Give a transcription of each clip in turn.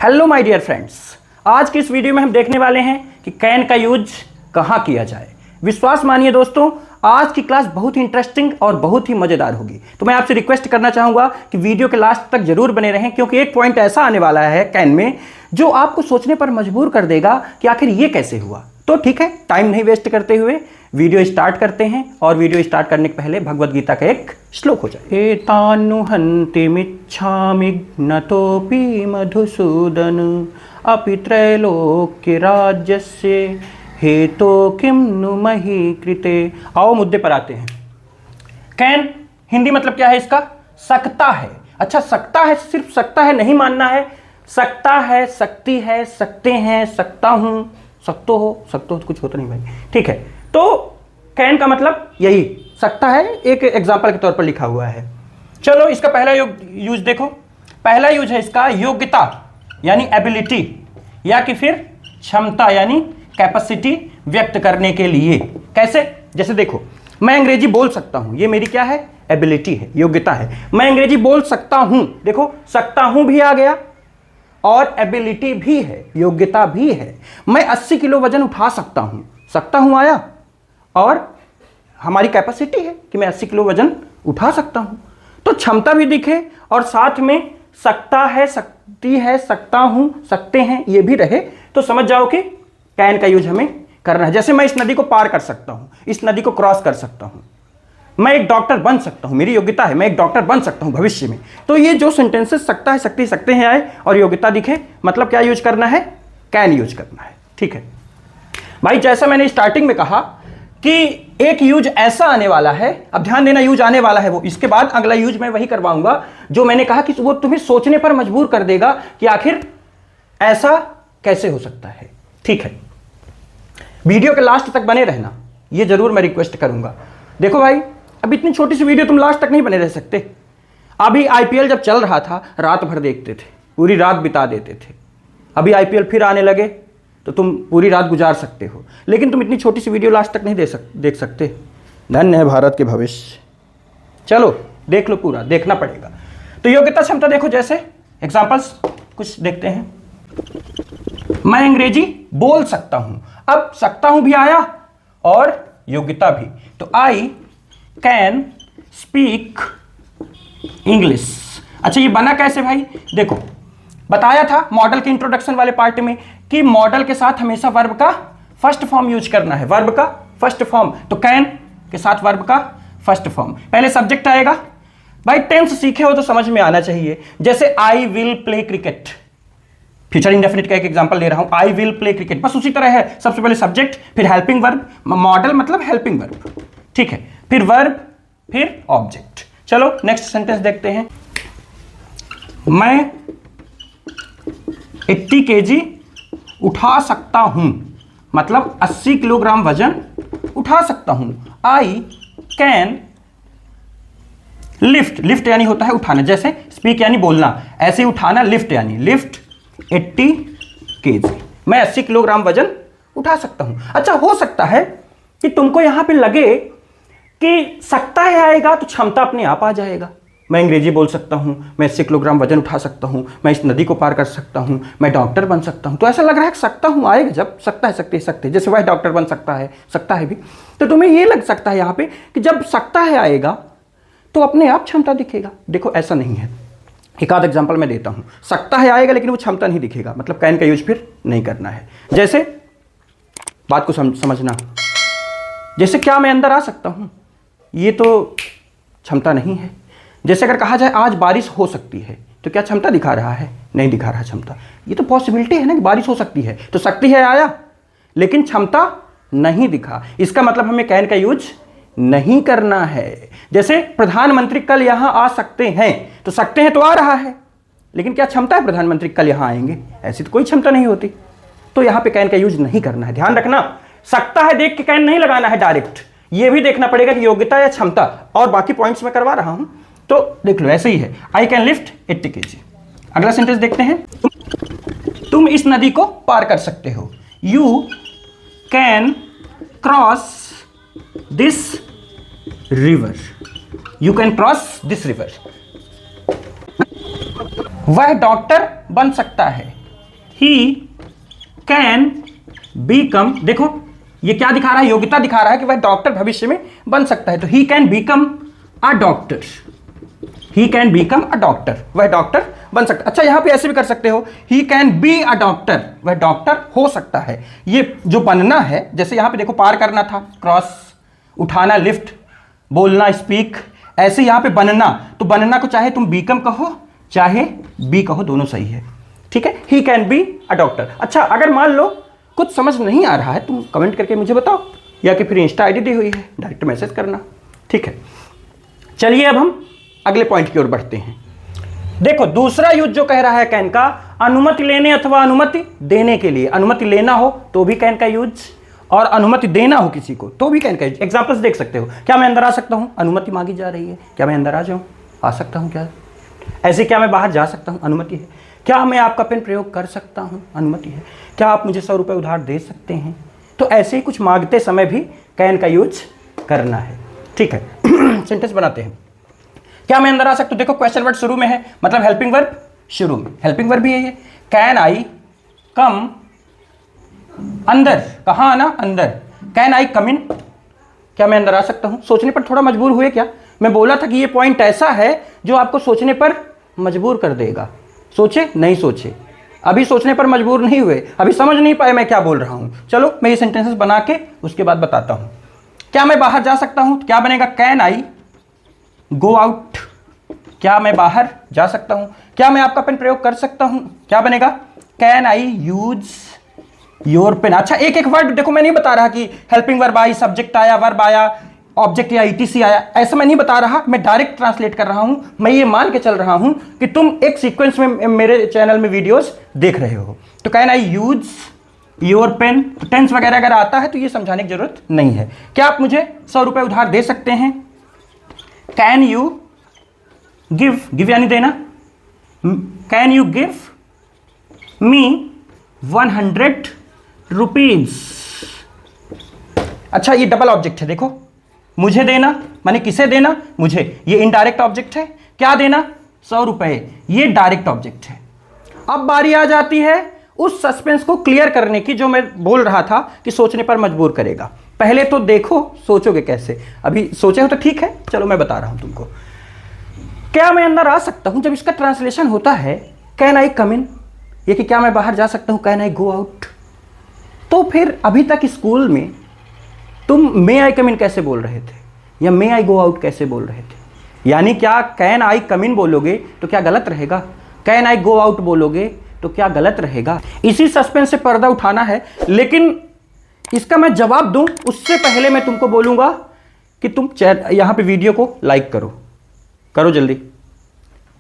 Hello my dear friends, आज की इस वीडियो में हम देखने वाले हैं कि कैन का यूज कहाँ किया जाए। विश्वास मानिए दोस्तों, आज की क्लास बहुत ही इंटरेस्टिंग और बहुत ही मज़ेदार होगी। तो मैं आपसे रिक्वेस्ट करना चाहूँगा कि वीडियो के लास्ट तक जरूर बने रहें, क्योंकि एक पॉइंट ऐसा आने वाला है कैन में जो आपको सोचने पर मजबूर कर देगा कि आखिर ये कैसे हुआ। तो ठीक है, टाइम नहीं वेस्ट करते हुए वीडियो स्टार्ट करते हैं। और वीडियो स्टार्ट करने के पहले भगवद गीता का एक श्लोक हो जाए। एतान्नुहन्ति मिच्छामि ज्ञतोऽपि मधुसूदन अपि त्रैलोक्य राज्यस्य हेतो किम नु मही कृते। आओ मुद्दे पर आते हैं। कैन हिंदी मतलब क्या है इसका? सकता है। अच्छा, सकता है, सिर्फ सकता है नहीं मानना है। सकता है, सकती है, सकते हैं, सकता हूं, सकतो हो तो कुछ होता नहीं भाई। ठीक है, तो कैन का मतलब यही सकता है, एक एग्जाम्पल के तौर पर लिखा हुआ है। चलो इसका पहला यूज देखो। पहला यूज है इसका योग्यता यानी एबिलिटी, या कि फिर क्षमता यानी कैपेसिटी व्यक्त करने के लिए। कैसे? जैसे देखो, मैं अंग्रेजी बोल सकता हूं, ये मेरी क्या है? एबिलिटी है, योग्यता है। मैं अंग्रेजी बोल सकता हूं, देखो सकता हूं भी आ गया और एबिलिटी भी है, योग्यता भी है। मैं 80 किलो वजन उठा सकता हूं आया, और हमारी कैपेसिटी है कि मैं 80 किलो वजन उठा सकता हूं। तो क्षमता भी दिखे और साथ में सकता है, सकती है, सकता हूं, सकते हैं, ये भी रहे, तो समझ जाओ कि कैन का यूज हमें करना है। जैसे मैं इस नदी को पार कर सकता हूं, इस नदी को क्रॉस कर सकता हूं, मैं एक डॉक्टर बन सकता हूं, मेरी योग्यता है, मैं एक डॉक्टर बन सकता हूं भविष्य में। तो ये जो सेंटेंसेस सकता है, सकती, सकते हैं आए और योग्यता दिखे, मतलब क्या यूज करना है? कैन यूज करना है। ठीक है भाई, जैसा मैंने स्टार्टिंग में कहा कि एक यूज ऐसा आने वाला है, अब ध्यान देना, यूज आने वाला है वो, इसके बाद अगला यूज मैं वही करवाऊंगा जो मैंने कहा कि वो तुम्हें सोचने पर मजबूर कर देगा कि आखिर ऐसा कैसे हो सकता है। ठीक है, वीडियो के लास्ट तक बने रहना, ये जरूर मैं रिक्वेस्ट करूंगा। देखो भाई, अब इतनी छोटी सी वीडियो तुम लास्ट तक नहीं बने रह सकते। अभी आईपीएल जब चल रहा था, रात भर देखते थे, पूरी रात बिता देते थे। अभी आईपीएल फिर आने लगे तो तुम पूरी रात गुजार सकते हो, लेकिन तुम इतनी छोटी सी वीडियो लास्ट तक नहीं देख सकते। धन्य है भारत के भविष्य। चलो देख लो, पूरा देखना पड़ेगा। तो योग्यता क्षमता देखो, जैसे एग्जांपल्स कुछ देखते हैं। मैं अंग्रेजी बोल सकता हूं, अब सकता हूं भी आया और योग्यता भी, तो आई कैन स्पीक इंग्लिश। अच्छा, ये बना कैसे भाई? देखो, बताया था मॉडल के इंट्रोडक्शन वाले पार्ट में कि मॉडल के साथ हमेशा वर्ब का फर्स्ट फॉर्म यूज करना है, वर्ब का फर्स्ट फॉर्म। तो कैन के साथ वर्ब का फर्स्ट फॉर्म, पहले सब्जेक्ट आएगा। भाई टेंस सीखे हो तो समझ में आना चाहिए। जैसे I will play cricket, future indefinite का एक एग्जांपल ले रहा हूं, आई विल प्ले क्रिकेट, बस उसी तरह है। सबसे पहले सब्जेक्ट, फिर हेल्पिंग वर्ब, मॉडल मतलब हेल्पिंग वर्ब, ठीक है, फिर वर्ब, फिर ऑब्जेक्ट। चलो नेक्स्ट सेंटेंस देखते हैं। मैं 80 kg उठा सकता हूं, मतलब 80 किलोग्राम वजन उठा सकता हूं। आई कैन लिफ्ट, लिफ्ट यानी होता है उठाना, जैसे स्पीक यानी बोलना, ऐसे उठाना, लिफ्ट यानी लिफ्ट 80 kg, मैं 80 किलोग्राम वजन उठा सकता हूं। अच्छा, हो सकता है कि तुमको यहां पे लगे कि सकता है आएगा तो क्षमता अपने आप आ जाएगा। मैं अंग्रेजी बोल सकता हूं, मैं 80 किलोग्राम वजन उठा सकता हूं, मैं इस नदी को पार कर सकता हूं, मैं डॉक्टर बन सकता हूं। तो ऐसा लग रहा है कि सकता हूं आएगा जब सकता है, सकते, जैसे वह डॉक्टर बन सकता है भी। तो तुम्हें यह लग सकता है यहां पे कि जब सकता है आएगा तो अपने आप क्षमता दिखेगा। देखो ऐसा नहीं है। एक आध एग्जाम्पल मैं देता हूं। सकता है आएगा लेकिन वो क्षमता नहीं दिखेगा, मतलब कैन का यूज फिर नहीं करना है। जैसे बात को समझना, जैसे क्या मैं अंदर आ सकता हूं, ये तो क्षमता नहीं है। जैसे अगर कहा जाए आज बारिश हो सकती है, तो क्या क्षमता दिखा रहा है? नहीं दिखा रहा क्षमता। ये तो पॉसिबिलिटी है ना कि बारिश हो सकती है, तो सकती है आया, लेकिन क्षमता नहीं दिखा। इसका मतलब हमें कैन का यूज नहीं करना है। जैसे प्रधानमंत्री कल यहां आ सकते हैं, तो सकते हैं तो आ रहा है, लेकिन क्या क्षमता है प्रधानमंत्री कल यहां आएंगे? ऐसी तो कोई क्षमता नहीं होती। तो यहां पे कैन का यूज नहीं करना है। ध्यान रखना, सकता है देख के कैन नहीं लगाना है डायरेक्ट, ये भी देखना पड़ेगा कि योग्यता या क्षमता, और बाकी पॉइंट्स मैं करवा रहा हूं। तो देख लो, ऐसे ही है। I can lift 80 kg। अगला सेंटेंस देखते हैं। तुम इस नदी को पार कर सकते हो। You can cross this river, you can cross this river. वह डॉक्टर बन सकता है, ही कैन बीकम, देखो ये क्या दिखा रहा है, योग्यता दिखा रहा है कि वह डॉक्टर भविष्य में बन सकता है। तो he can become a doctor, he can become a doctor, वह डॉक्टर बन सकता है। अच्छा यहां पे ऐसे भी कर सकते हो, he can be a doctor, वह डॉक्टर हो सकता है। ये जो बनना है, जैसे यहां पे देखो पार करना था, क्रॉस, उठाना, लिफ्ट, बोलना, स्पीक, ऐसे यहां पे बनना, तो बनना को चाहे तुम बीकम कहो चाहे बी कहो, दोनों सही है। ठीक है, he can be a doctor. अच्छा अगर मान लो कुछ समझ नहीं आ रहा है, तुम कमेंट करके मुझे बताओ, या कि फिर इंस्टा आईडी दी हुई है, डायरेक्ट मैसेज करना। ठीक है, चलिए अब हम अगले पॉइंट की ओर बढ़ते हैं। देखो दूसरा यूज जो कह रहा है कैन का, अनुमति लेने अथवा अनुमति देने के लिए। अनुमति लेना हो तो भी कैन का यूज, और अनुमति देना हो किसी को तो भी कैन का यूज। एग्जांपल्स देख सकते हो, क्या मैं अंदर आ सकता हूं, अनुमति मांगी जा रही है, क्या मैं अंदर आ जाऊं, आ सकता हूं क्या, ऐसे क्या मैं बाहर जा सकता हूं, अनुमति है, क्या मैं आपका पेन प्रयोग कर सकता हूं, अनुमति है, क्या आप मुझे 100 रुपये उधार दे सकते हैं। तो ऐसे ही कुछ मांगते समय भी कैन का यूज करना है। ठीक है, सेंटेंस बनाते हैं। क्या मैं अंदर आ सकता हूं, देखो क्वेश्चन वर्ड शुरू में है, मतलब हेल्पिंग वर्ब शुरू में, हेल्पिंग वर्ब भी है ये। कैन आई कम अंदर, कहां आना, अंदर। कैन आई कम इन, क्या मैं अंदर आ सकता हूं। सोचने पर थोड़ा मजबूर हुए क्या, मैं बोला था कि ये पॉइंट ऐसा है जो आपको सोचने पर मजबूर कर देगा। सोचे नहीं सोचे, अभी सोचने पर मजबूर नहीं हुए, अभी समझ नहीं पाए मैं क्या बोल रहा हूं। चलो मैं ये सेंटेंसेस बना के उसके बाद बताता हूं। क्या मैं बाहर जा सकता हूं, क्या बनेगा, कैन आई गो आउट, क्या मैं बाहर जा सकता हूं। क्या मैं आपका पेन प्रयोग कर सकता हूं, क्या बनेगा, can I use your pen. अच्छा एक एक वर्ड देखो, मैं नहीं बता रहा कि हेल्पिंग वर्ब आई, सब्जेक्ट आया, वर्ब आया, ऑब्जेक्ट या ईटीसी आया, ऐसा मैं नहीं बता रहा, मैं डायरेक्ट ट्रांसलेट कर रहा हूं। मैं ये मान के चल रहा हूं कि तुम एक सीक्वेंस में मेरे चैनल में वीडियोस देख रहे हो। तो can I use your pen, तो टेंस वगैरह अगर आता है तो ये समझाने की जरूरत नहीं है। क्या आप मुझे 100 रुपये उधार दे सकते हैं। कैन यू गिव, गिव यानी देना, can you give me 100 rupees. अच्छा ये डबल ऑब्जेक्ट है, देखो मुझे देना माने किसे देना, मुझे, ये इनडायरेक्ट ऑब्जेक्ट है। क्या देना, 100 रुपए, ये डायरेक्ट ऑब्जेक्ट है। अब बारी आ जाती है उस सस्पेंस को क्लियर करने की जो मैं बोल रहा था कि सोचने पर मजबूर करेगा। पहले तो देखो सोचोगे कैसे, अभी सोचे हो तो ठीक है, चलो मैं बता रहा हूं तुमको। क्या मैं अंदर आ सकता हूं, जब इसका ट्रांसलेशन होता है कैन आई कम इन, ये कि क्या मैं बाहर जा सकता हूं, कैन आई गो आउट। तो फिर अभी तक स्कूल में तुम मे आई कम इन कैसे बोल रहे थे, या मे आई गो आउट कैसे बोल रहे थे। यानी क्या कैन आई कम इन बोलोगे तो क्या गलत रहेगा, कैन आई गो आउट बोलोगे तो क्या गलत रहेगा। इसी सस्पेंस से पर्दा उठाना है। लेकिन इसका मैं जवाब दूं उससे पहले मैं तुमको बोलूंगा कि तुम यहां पे वीडियो को लाइक करो, करो जल्दी,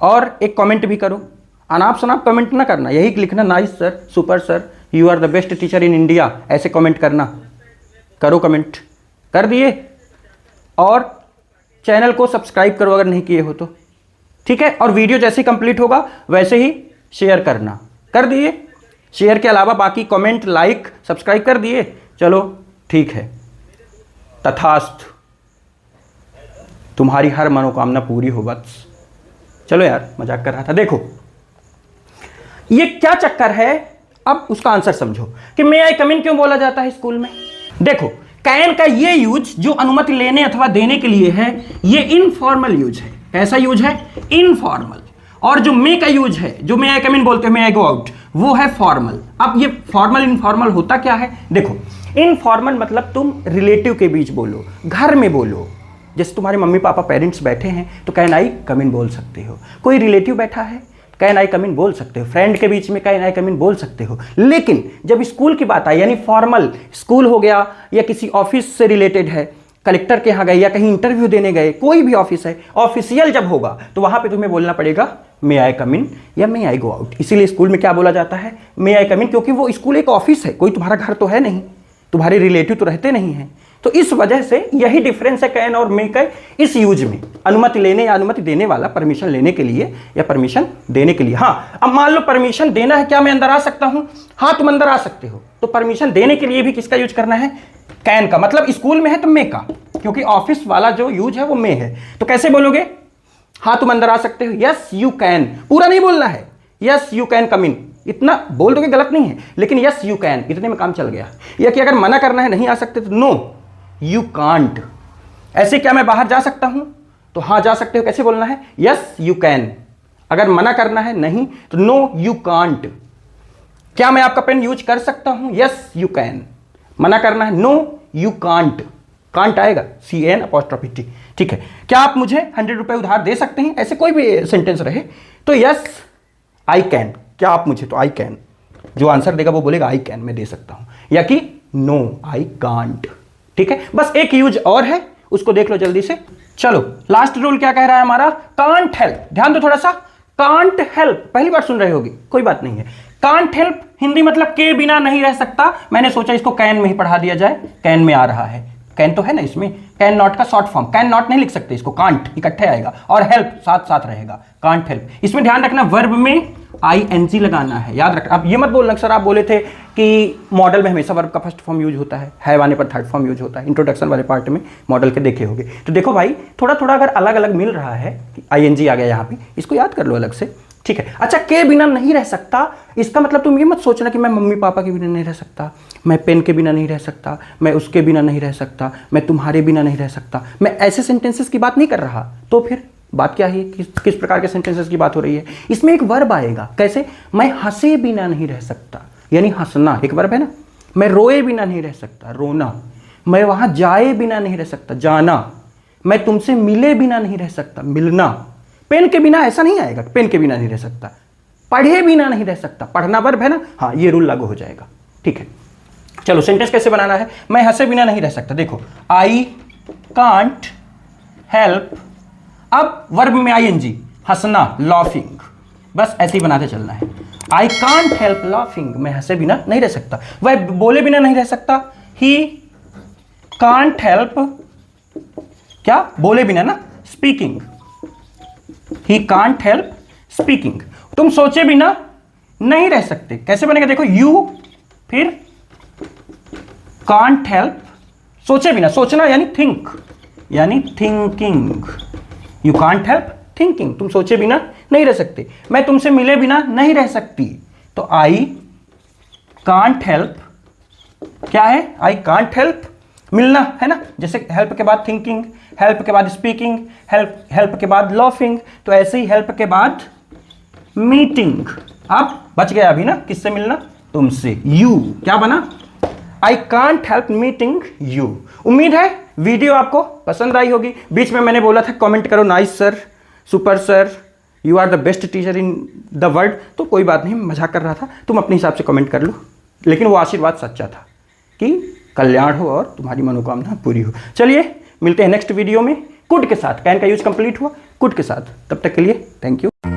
और एक कमेंट भी करो। अनाप शनाप कमेंट ना करना, यही लिखना nice sir, super sir, you are the best teacher in India, ऐसे कमेंट करना। करो कमेंट, कर दिए, और चैनल को सब्सक्राइब करो अगर नहीं किए हो तो, ठीक है। और वीडियो जैसे ही कंप्लीट होगा वैसे ही शेयर करना, कर दिए। शेयर के अलावा बाकी कमेंट, लाइक, सब्सक्राइब कर दिए, चलो ठीक है, तथास्तु, तुम्हारी हर मनोकामना पूरी हो बस। चलो यार मजाक कर रहा था। देखो ये क्या चक्कर है, अब उसका आंसर समझो कि मे आई कम इन क्यों बोला जाता है स्कूल में। देखो कैन का ये यूज जो अनुमति लेने अथवा देने के लिए है, ये इनफॉर्मल यूज है। कैसा यूज है, इनफॉर्मल। और जो मे का यूज है, जो मे आई कम इन बोलते हैं, मे आई गो आउट, वो है फॉर्मल। अब ये फॉर्मल इनफॉर्मल होता क्या है, देखो इनफॉर्मल मतलब तुम रिलेटिव के बीच बोलो, घर में बोलो, जैसे तुम्हारे मम्मी पापा पेरेंट्स बैठे हैं तो कैन आई कम इन बोल सकते हो। कोई रिलेटिव बैठा है, कैन आई कम इन बोल सकते हो। फ्रेंड के बीच में कैन आई कम इन बोल सकते हो। लेकिन जब स्कूल की बात आई, यानी फॉर्मल, स्कूल हो गया या किसी ऑफिस से रिलेटेड है, कलेक्टर के यहाँ गए या कहीं इंटरव्यू देने गए, कोई भी ऑफिस है, ऑफिशियल जब होगा तो वहां पे तुम्हें बोलना पड़ेगा मे आई कम इन या मे आई गो आउट। इसीलिए स्कूल में क्या बोला जाता है, मे आई कम इन, क्योंकि वो स्कूल एक ऑफिस है, कोई तुम्हारा घर तो है नहीं, तुम्हारे रिलेटिव तो रहते नहीं हैं। तो इस वजह से यही डिफरेंस है कैन और मे का इस यूज में, अनुमति लेने या अनुमति देने वाला, परमिशन लेने के लिए या परमिशन देने के लिए। हाँ अब मान लो परमिशन देना है, क्या मैं अंदर आ सकता हूं, हाँ तुम अंदर आ सकते हो। तो परमिशन देने के लिए भी किसका यूज करना है, कैन का। मतलब स्कूल में है तो मे का, क्योंकि ऑफिस वाला जो यूज है वो मे है। तो कैसे बोलोगे, हाँ तुम अंदर आ सकते हो, यस यू कैन, पूरा नहीं बोलना है, यस यू कैन कम इन, इतना बोल दोगे गलत नहीं है, लेकिन यस यू कैन इतने में काम चल गया। या कि अगर मना करना है नहीं आ सकते तो नो यू कांट। ऐसे क्या मैं बाहर जा सकता हूं, तो हाँ जा सकते हो। कैसे बोलना है, यस यू कैन। अगर मना करना है नहीं तो नो यू कांट। क्या मैं आपका पेन यूज कर सकता हूं, यस यू कैन। मना करना है नो यू कांट, कांट आएगा CAN'। ठीक है। क्या आप मुझे 100 रुपए उधार दे सकते हैं, ऐसे कोई भी सेंटेंस रहे तो यस आई कैन। क्या आप मुझे, तो आई कैन। जो आंसर देगा वो बोलेगा आई कैन, मैं दे सकता हूं। या कि नो आई कांट। ठीक है, बस एक यूज और है, उसको देख लो जल्दी से। चलो लास्ट रूल क्या कह रहा है हमारा, कांट हेल्प। ध्यान दो थोड़ा सा, कांट हेल्प पहली बार सुन रहे होगी, कोई बात नहीं है। कांट हेल्प हिंदी मतलब के बिना नहीं रह सकता। मैंने सोचा इसको कैन में ही पढ़ा दिया जाए, कैन में आ रहा है, कैन तो है ना इसमें। कैन नॉट का शॉर्ट फॉर्म, कैन नॉट नहीं लिख सकते इसको, कांट इकट्ठे आएगा और हेल्प साथ साथ रहेगा, कांट हेल्प। इसमें ध्यान रखना वर्ब में ING लगाना है, याद रखना। अब ये मत बोलना सर आप बोले थे कि मॉडल में हमेशा वर्ब का फर्स्ट फॉर्म यूज होता है आने पर थर्ड फॉर्म यूज होता है। इंट्रोडक्शन वाले पार्ट में मॉडल के देखे होंगे। तो देखो भाई थोड़ा थोड़ा अगर अलग अलग मिल रहा है, ING आ गया यहाँ पे, इसको याद कर लो अलग से। ठीक है। अच्छा, के बिना नहीं रह सकता, इसका मतलब तुम ये मत सोचना कि मैं मम्मी पापा के बिना नहीं रह सकता, मैं पेन के बिना नहीं रह सकता, मैं उसके बिना नहीं रह सकता, मैं तुम्हारे बिना नहीं रह सकता। मैं ऐसे सेंटेंसेस की बात नहीं कर रहा। तो फिर बात क्या है, किस प्रकार के सेंटेंसेस की बात हो रही है। इसमें एक वर्ब आएगा, कैसे, मैं हंसे बिना नहीं रह सकता, यानी हंसना एक वर्ब है ना। मैं रोए बिना नहीं रह सकता, रोना। मैं वहां जाए बिना नहीं रह सकता, जाना। मैं तुमसे मिले बिना नहीं रह सकता, मिलना। पेन के बिना ऐसा नहीं आएगा, पेन के बिना नहीं रह सकता। पढ़े बिना नहीं रह सकता, पढ़ना वर्ब है ना, हाँ ये रूल लागू हो जाएगा। ठीक है, चलो सेंटेंस कैसे बनाना है। मैं हंसे बिना नहीं रह सकता, देखो आई कांट हेल्प, अब वर्ब में ING, हंसना, लाफिंग, बस ऐसे ही बनाते चलना है। आई कांट हेल्प लाफिंग, मैं हंसे बिना नहीं रह सकता। वह बोले बिना नहीं रह सकता, ही कांट हेल्प, क्या बोले बिना ना, speaking, he can't help speaking. तुम सोचे बिना नहीं रह सकते, कैसे बनेगा देखो, यू फिर कांट हेल्प, सोचे बिना, सोचना यानी थिंक, यानी thinking. You can't help thinking, तुम सोचे बिना नहीं रह सकते। मैं तुमसे मिले बिना नहीं रह सकती, तो आई कांट हेल्प, क्या है, आई कांट हेल्प मिलना है ना। जैसे हेल्प के बाद थिंकिंग, हेल्प के बाद स्पीकिंग, हेल्प के बाद लाफिंग, तो ऐसे ही हेल्प के बाद मीटिंग। अब बच गया अभी ना, किससे मिलना, तुमसे। यू क्या बना, I can't help meeting you. उम्मीद है वीडियो आपको पसंद आई होगी। बीच में मैंने बोला था कमेंट करो nice sir, super sir, you are the best teacher in the world, तो कोई बात नहीं, मजाक कर रहा था। तुम अपने हिसाब से कमेंट कर लो, लेकिन वो आशीर्वाद सच्चा था कि कल्याण हो और तुम्हारी मनोकामना पूरी हो। चलिए मिलते हैं नेक्स्ट वीडियो में कुड के साथ। कैन का यूज कंप्लीट हुआ कुड के साथ, तब तक के लिए थैंक यू।